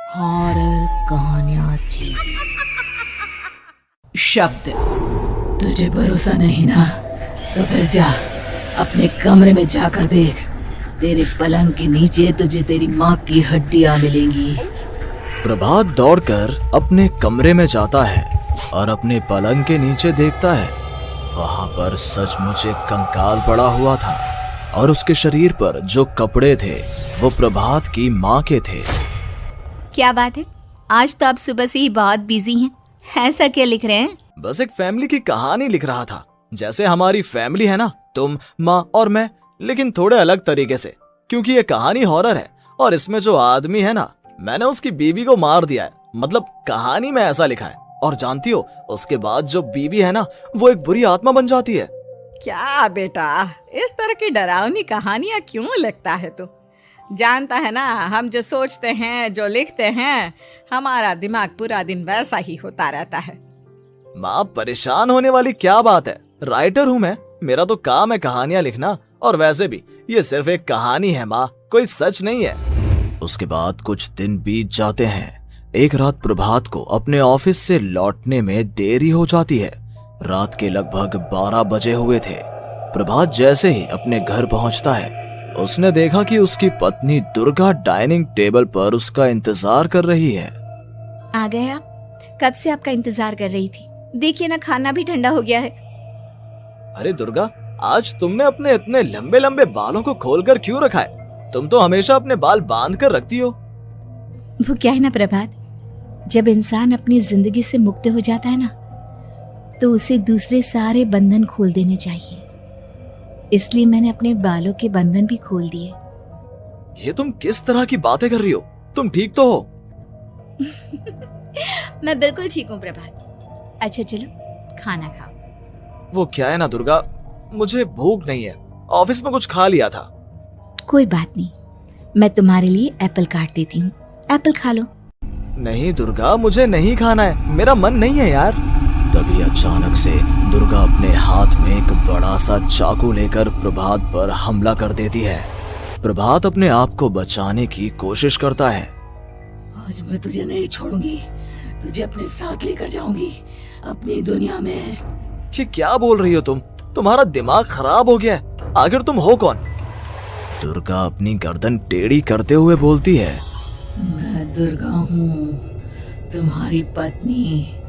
Horror कहानियां थी। शब्द, तुझे भरोसा नहीं ना, तो फिर जा अपने कमरे में जाकर देख। तेरे पलंग के नीचे तुझे तेरी माँ की हड्डियां मिलेंगी। प्रभात दौड़कर अपने कमरे में जाता है और अपने पलंग के नीचे देखता है। वहां पर सचमुच एक कंकाल पड़ा हुआ था और उसके शरीर पर जो कपड़े थे वो प्रभात की माँ के थे। क्या बात है, आज तो आप सुबह से ही बहुत बिजी हैं। ऐसा क्या लिख रहे हैं? बस एक फैमिली की कहानी लिख रहा था। जैसे हमारी फैमिली है ना, तुम, माँ और मैं, लेकिन थोड़े अलग तरीके से, क्योंकि ये कहानी हॉरर है और इसमें जो आदमी है ना, मैंने उसकी बीवी को मार दिया है। मतलब कहानी में ऐसा लिखा है। और जानती हो, उसके बाद जो बीवी है ना, वो एक बुरी आत्मा बन जाती है। क्या बेटा, इस तरह की डरावनी कहानियां क्यों लिखता है तू? जानता है ना, हम जो सोचते हैं, जो लिखते हैं, हमारा दिमाग पूरा दिन वैसा ही होता रहता है। माँ, परेशान होने वाली क्या बात है? राइटर हूँ मैं, मेरा तो काम है कहानियां लिखना। और वैसे भी ये सिर्फ एक कहानी है माँ, कोई सच नहीं है। उसके बाद कुछ दिन बीत जाते हैं। एक रात प्रभात को अपने ऑफिस से लौटने में देरी हो जाती है। रात के लगभग 12 बजे हुए थे। प्रभात जैसे ही अपने घर पहुंचता है, उसने देखा कि उसकी पत्नी दुर्गा डाइनिंग टेबल पर उसका इंतजार कर रही है। आ गए आप? कब से आपका इंतजार कर रही थी। देखिए ना, खाना भी ठंडा हो गया है। अरे दुर्गा, आज तुमने अपने इतने लंबे लंबे बालों को खोलकर क्यों रखा है? तुम तो हमेशा अपने बाल बांध कर रखती हो। वो क्या है ना प्रभात, जब इंसान अपनी जिंदगी से मुक्त हो जाता है ना, तो उसे दूसरे सारे बंधन खोल देने चाहिए। इसलिए मैंने अपने बालों के बंधन भी खोल दिए। ये तुम किस तरह की बातें कर रही हो? तुम ठीक तो हो? मैं बिल्कुल ठीक हूँ प्रभात। अच्छा चलो खाना खाओ। वो क्या है ना दुर्गा, मुझे भूख नहीं है। ऑफिस में कुछ खा लिया था। कोई बात नहीं, मैं तुम्हारे लिए एप्पल काट देती हूँ, एप्पल खा लो। नहीं दुर्गा, मुझे नहीं खाना है, मेरा मन नहीं है यार। तभी अचानक से दुर्गा अपने हाथ में एक बड़ा सा चाकू लेकर प्रभात पर हमला कर देती है। प्रभात अपने आप को बचाने की कोशिश करता है। आज मैं तुझे नहीं छोड़ूंगी, तुझे अपने साथ लेकर जाऊंगी अपनी दुनिया में। ये क्या बोल रही हो तुम? तुम्हारा दिमाग खराब हो गया है। आखिर तुम हो कौन? दुर्गा अपनी गर्दन टेढ़ी करते हुए बोलती है, मैं दुर्गा हूँ, तुम्हारी पत्नी।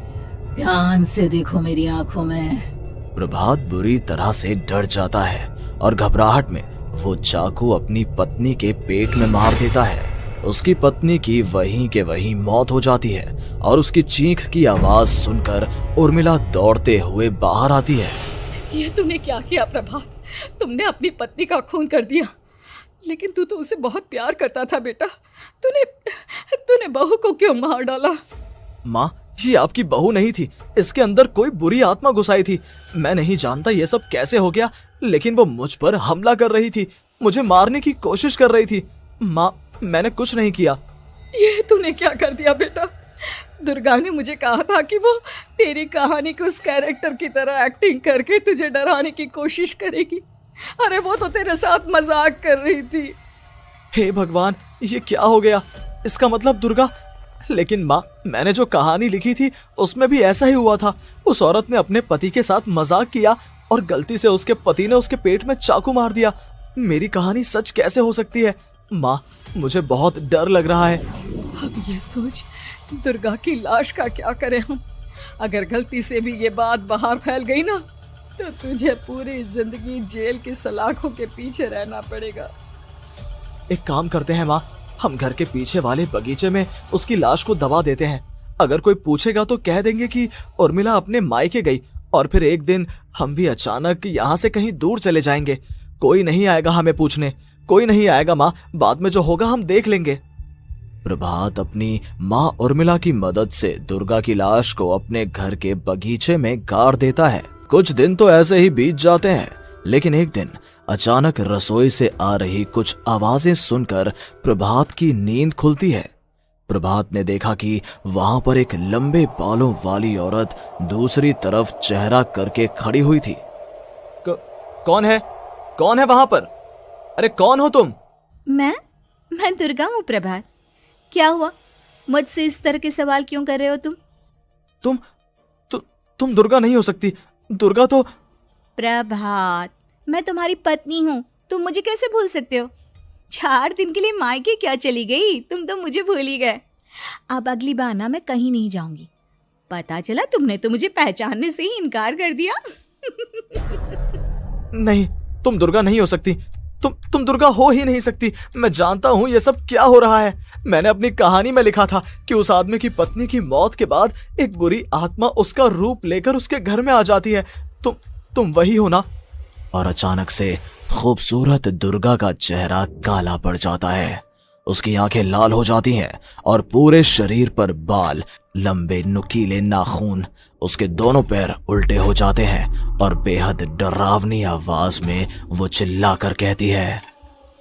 ध्यान से देखो मेरी आंखों में। प्रभात बुरी तरह से डर जाता है और घबराहट में वो चाकू अपनी पत्नी के पेट में मार देता है। उसकी पत्नी की वहीं के वहीं मौत हो जाती है और उसकी चीख की आवाज सुनकर उर्मिला दौड़ते हुए बाहर आती है। ये तूने क्या किया प्रभात? तुमने अपनी पत्नी का खून कर दिया। लेकिन तू तो उसे बहुत प्यार करता था बेटा। तूने बहू को क्यों मार डाला? माँ, ये आपकी बहू नहीं थी, इसके अंदर कोई बुरी आत्मा घुसाई थी। मैं नहीं जानता ये सब कैसे हो गया, लेकिन वो मुझ पर हमला कर रही थी, मुझे मारने की कोशिश कर रही थी। माँ, मैंने कुछ नहीं किया। ये तूने क्या कर दिया बेटा? दुर्गा ने मुझे कहा था कि वो तेरी कहानी को उस कैरेक्टर की तरह एक्टिंग करके तुझे डराने की कोशिश करेगी। अरे वो तो तेरे साथ मजाक कर रही थी। हे भगवान, ये क्या हो गया? इसका मतलब दुर्गा। लेकिन माँ, मैंने जो कहानी लिखी थी उसमें भी ऐसा ही हुआ था। उस औरत ने अपने पति के साथ मजाक किया और गलती से उसके पति ने उसके पेट में चाकू मार दिया। मेरी कहानी सच कैसे हो सकती है? माँ, मुझे बहुत डर लग रहा है। अब ये सोच, दुर्गा की लाश का क्या करें हम? अगर गलती से भी ये बात बाहर फैल गई ना, तो तुझे पूरी जिंदगी जेल की सलाखों के पीछे रहना पड़ेगा। एक काम करते हैं माँ, हम घर के पीछे वाले बगीचे में उसकी लाश को दबा देते हैं। अगर कोई पूछेगा तो कह देंगे कि उर्मिला अपने मायके गई और फिर एक दिन हम भी अचानक यहाँ से कहीं दूर चले जाएंगे। कोई नहीं आएगा हमें पूछने, कोई नहीं आएगा माँ, बाद में जो होगा हम देख लेंगे। प्रभात अपनी माँ उर्मिला की मदद से दुर्गा की लाश को अपने घर के बगीचे में गाड़ देता है। कुछ दिन तो ऐसे ही बीत जाते हैं, लेकिन एक दिन अचानक रसोई से आ रही कुछ आवाजें सुनकर प्रभात की नींद खुलती है। प्रभात ने देखा कि वहां पर एक लंबे बालों वाली औरत दूसरी तरफ चेहरा करके खड़ी हुई थी। कौन है? कौन है वहां पर? अरे कौन हो तुम? मैं दुर्गा हूँ प्रभात। क्या हुआ? मुझसे इस तरह के सवाल क्यों कर रहे हो तुम? तुम दुर्गा नहीं हो सकती। दुर्गा तो प्रभात, मैं तुम्हारी पत्नी हूँ, तुम मुझे कैसे भूल सकते हो? 4 दिन के लिए मायके क्या चली गई, तुम तो मुझे भूल ही गए। अब अगली बार ना मैं कहीं नहीं जाऊंगी। पता चला तुमने तो मुझे पहचानने से ही इनकार कर दिया। नहीं, तुम दुर्गा नहीं हो सकती। तुम दुर्गा हो ही नहीं सकती। मैं जानता हूँ ये सब क्या हो रहा है। मैंने अपनी कहानी में लिखा था कि उस आदमी की पत्नी की मौत के बाद एक बुरी आत्मा उसका रूप लेकर उसके घर में आ जाती है। तुम वही हो ना? और अचानक से खूबसूरत दुर्गा का चेहरा काला पड़ जाता है। उसकी आंखें लाल हो जाती हैं और पूरे शरीर पर बाल, लंबे नुकीले नाखून, उसके दोनों पैर उल्टे हो जाते हैं और बेहद डरावनी आवाज में वो चिल्लाकर कहती है,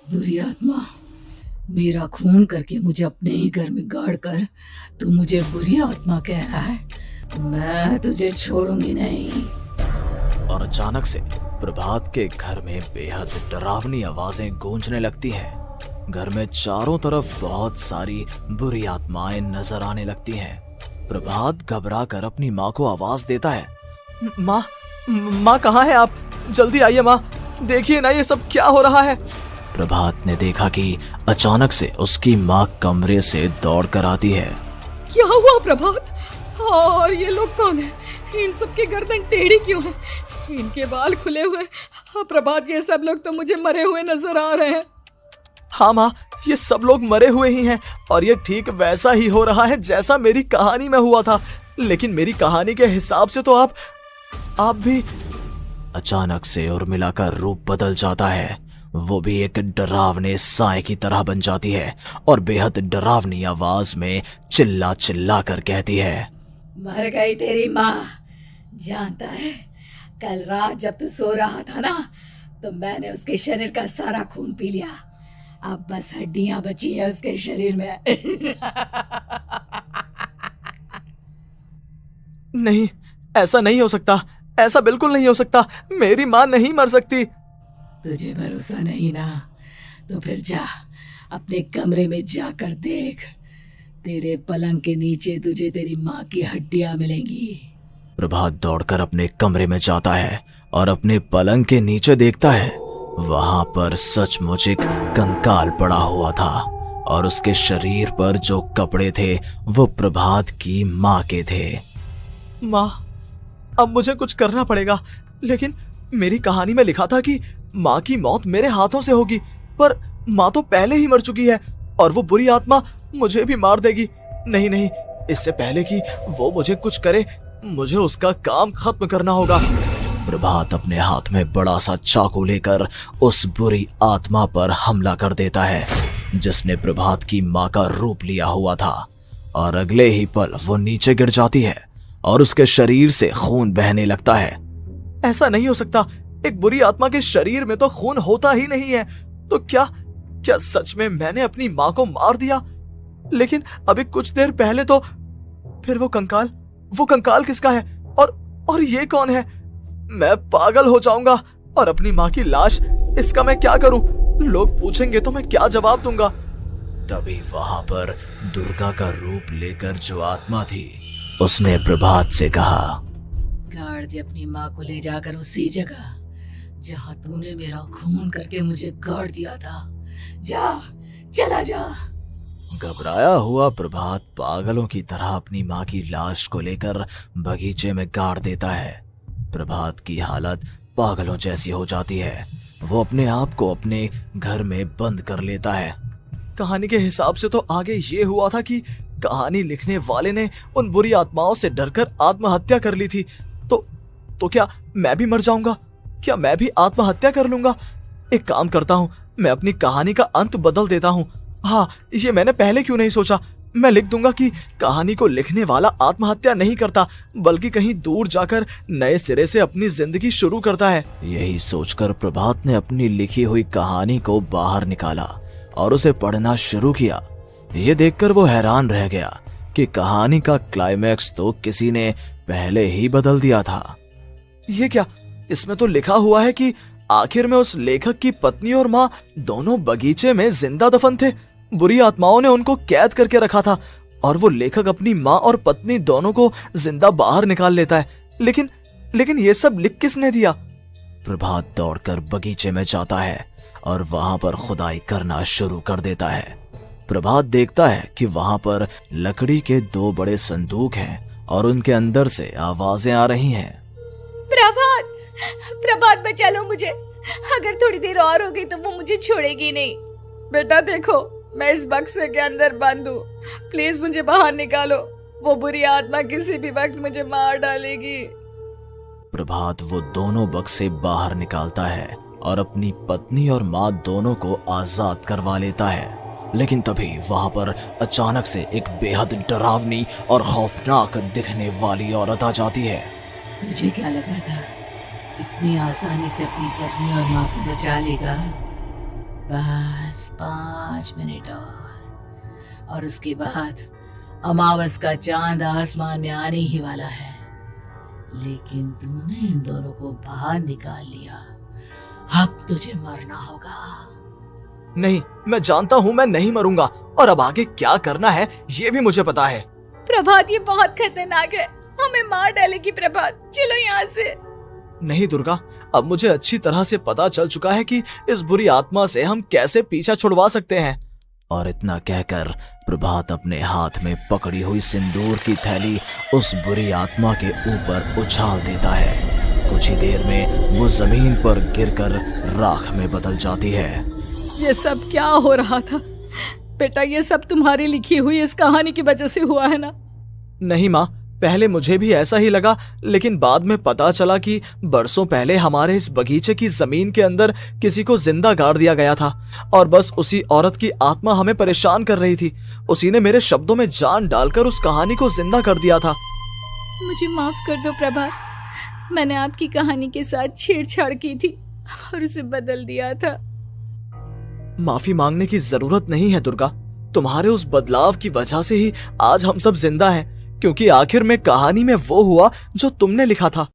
बुरी आत्मा, मेरा खून करके मुझे अपने ही घर में गाड़ कर तू मुझे बुरी आत्मा कह रहा है? मैं तुझे छोड़ूंगी नहीं। और अचानक से प्रभात के घर में बेहद डरावनी आवाजें गूंजने लगती हैं। घर में चारों तरफ बहुत सारी बुरी आत्माएं नजर आने लगती हैं। प्रभात घबरा कर अपनी माँ को आवाज देता है, माँ कहाँ है आप? जल्दी आइए माँ, देखिए ना ये सब क्या हो रहा है। प्रभात ने देखा कि अचानक से उसकी माँ कमरे से दौड़ कर आती है। क्या हुआ प्रभात? और ये लोग कौन है? इन सब की गर्दन टेढ़ी क्यों है? इनके बाल खुले हुए। प्रभात, ये सब लोग तो मुझे मरे हुए नजर आ रहे हैं। हाँ माँ, ये सब लोग मरे हुए ही हैं और ये ठीक वैसा ही हो रहा है जैसा मेरी कहानी में हुआ था। लेकिन मेरी कहानी के हिसाब से तो आप भी। अचानक से उर्मिला का रूप बदल जाता है। वो भी एक डरावने साए की तरह बन जाती है और बेहद डरावनी आवाज में चिल्ला चिल्ला कर कहती है, मर गई तेरी माँ। जानता है, कल रात जब तू सो रहा था ना, तो मैंने उसके शरीर का सारा खून पी लिया। अब बस हड्डियां बची है उसके शरीर में। नहीं, ऐसा नहीं हो सकता। ऐसा बिल्कुल नहीं हो सकता। मेरी माँ नहीं मर सकती। तुझे भरोसा नहीं ना? तो फिर जा, अपने कमरे में जाकर देख। तेरे पलंग के नीचे तुझे तेरी माँ की हड्डियां मिलेंगी। प्रभात दौड़कर अपने कमरे में जाता है और अपने पलंग के नीचे देखता है। वहां पर सचमुच एक कंकाल पड़ा हुआ था और उसके शरीर पर जो कपड़े थे वो प्रभात की माँ के थे। माँ, अब मुझे कुछ करना पड़ेगा। लेकिन मेरी कहानी में लिखा था कि माँ की मौत मेरे हाथों से होगी, पर माँ तो पहले ही मर चुकी है और वो बुरी आत्मा मुझे भी मार देगी। नहीं नहीं, इससे पहले कि वो मुझे कुछ करे, मुझे उसका काम खत्म करना होगा। प्रभात अपने हाथ में बड़ा सा चाकू लेकर उस बुरी आत्मा पर हमला कर देता है जिसने प्रभात की माँ का रूप लिया हुआ था, और अगले ही पल वो नीचे गिर जाती है और उसके शरीर से खून बहने लगता है। ऐसा नहीं हो सकता। एक बुरी आत्मा के शरीर में तो खून होता ही नहीं है। तो क्या सच में मैंने अपनी माँ को मार दिया? लेकिन अभी कुछ देर पहले तो फिर वो कंकाल किसका है? और ये कौन है? मैं पागल हो जाऊंगा। और अपनी माँ की लाश, इसका मैं क्या करूं? लोग पूछेंगे तो मैं क्या जवाब दूंगा? तभी वहां पर दुर्गा का रूप लेकर जो आत्मा थी उसने प्रभात से कहा, गाड़ दे अपनी माँ को ले जाकर उसी जगह जहाँ तूने मेरा खून करके मुझे गाड़ दिया था। जा, चला जा। घबराया हुआ प्रभात पागलों की तरह अपनी माँ की लाश को लेकर बगीचे में गाड़ देता है। प्रभात की हालत पागलों जैसी हो जाती है। वो अपने आप को अपने घर में बंद कर लेता है। कहानी के हिसाब से तो आगे ये हुआ था कि कहानी लिखने वाले ने उन बुरी आत्माओं से डरकर आत्महत्या कर ली थी। तो क्या मैं भी मर जाऊंगा? क्या मैं भी आत्महत्या कर लूंगा? एक काम करता हूँ, मैं अपनी कहानी का अंत बदल देता हूँ। हाँ, ये मैंने पहले क्यों नहीं सोचा। मैं लिख दूंगा कि कहानी को लिखने वाला आत्महत्या नहीं करता, बल्कि कहीं दूर जाकर नए सिरे से अपनी जिंदगी शुरू करता है। यही सोचकर प्रभात ने अपनी लिखी हुई कहानी को बाहर निकाला और उसे पढ़ना शुरू किया। ये देखकर वो हैरान रह गया कि कहानी का क्लाइमैक्स तो किसी ने पहले ही बदल दिया था। ये क्या? इसमें तो लिखा हुआ है कि आखिर में उस लेखक की पत्नी और माँ दोनों बगीचे में जिंदा दफन थे। बुरी आत्माओं ने उनको कैद करके रखा था और वो लेखक अपनी माँ और पत्नी दोनों को जिंदा बाहर निकाल लेता है। लेकिन ये सब लिख किसने दिया? प्रभात दौड़कर बगीचे में जाता है और वहां पर खुदाई करना शुरू कर देता है। प्रभात देखता है कि वहां पर लकड़ी के 2 बड़े संदूक हैं और उनके अंदर से आवाजें आ रही हैं। प्रभात, प्रभात बचा लो मुझे, अगर थोड़ी देर और हो गई तो वो मुझे छोड़ेगी नहीं। बेटा देखो, मैं इस बक्से के अंदर बंद हूँ, प्लीज मुझे बाहर निकालो, वो बुरी आत्मा किसी भी वक्त मुझे मार डालेगी। प्रभात वो दोनों बक्से बाहर निकालता है और अपनी पत्नी और माँ दोनों को आजाद करवा लेता है। लेकिन तभी वहां पर अचानक से एक बेहद डरावनी और खौफनाक दिखने वाली औरत आ जाती है। तुझे क्या लगा था इतनी आसानी से अपनी पत्नी और माँ को बचा लेगा? बस 5 मिनट और उसके बाद अमावस का चांद आसमान में आने ही वाला है। लेकिन तूने इन दोनों को बाहर निकाल लिया, अब तुझे मरना होगा। नहीं, मैं जानता हूँ मैं नहीं मरूंगा, और अब आगे क्या करना है ये भी मुझे पता है। प्रभात, ये बहुत खतरनाक है, हमें मार डालेगी। प्रभात, चलो यहाँ से। नहीं दुर्गा, अब मुझे अच्छी तरह से पता चल चुका है कि इस बुरी आत्मा से हम कैसे पीछा छुड़वा सकते हैं। और इतना कहकर प्रभात अपने हाथ में पकड़ी हुई सिंदूर की थैली उस बुरी आत्मा के ऊपर उछाल देता है। कुछ ही देर में वो जमीन पर गिरकर राख में बदल जाती है। ये सब क्या हो रहा था बेटा? ये सब तुम्हारी लिखी हुई इस कहानी की वजह से हुआ है ना? नहीं माँ, पहले मुझे भी ऐसा ही लगा, लेकिन बाद में पता चला कि बरसों पहले हमारे इस बगीचे की जमीन के अंदर किसी को जिंदा गाड़ दिया गया था और बस उसी औरत की आत्मा हमें परेशान कर रही थी। उसी ने मेरे शब्दों में जान डालकर उस कहानी को जिंदा कर दिया था। मुझे माफ कर दो प्रभात, मैंने आपकी कहानी के साथ छेड़छाड़ की थी और उसे बदल दिया था। माफी मांगने की जरूरत नहीं है दुर्गा, तुम्हारे उस बदलाव की वजह से ही आज हम सब जिंदा हैं, क्योंकि आखिर में कहानी में वो हुआ जो तुमने लिखा था।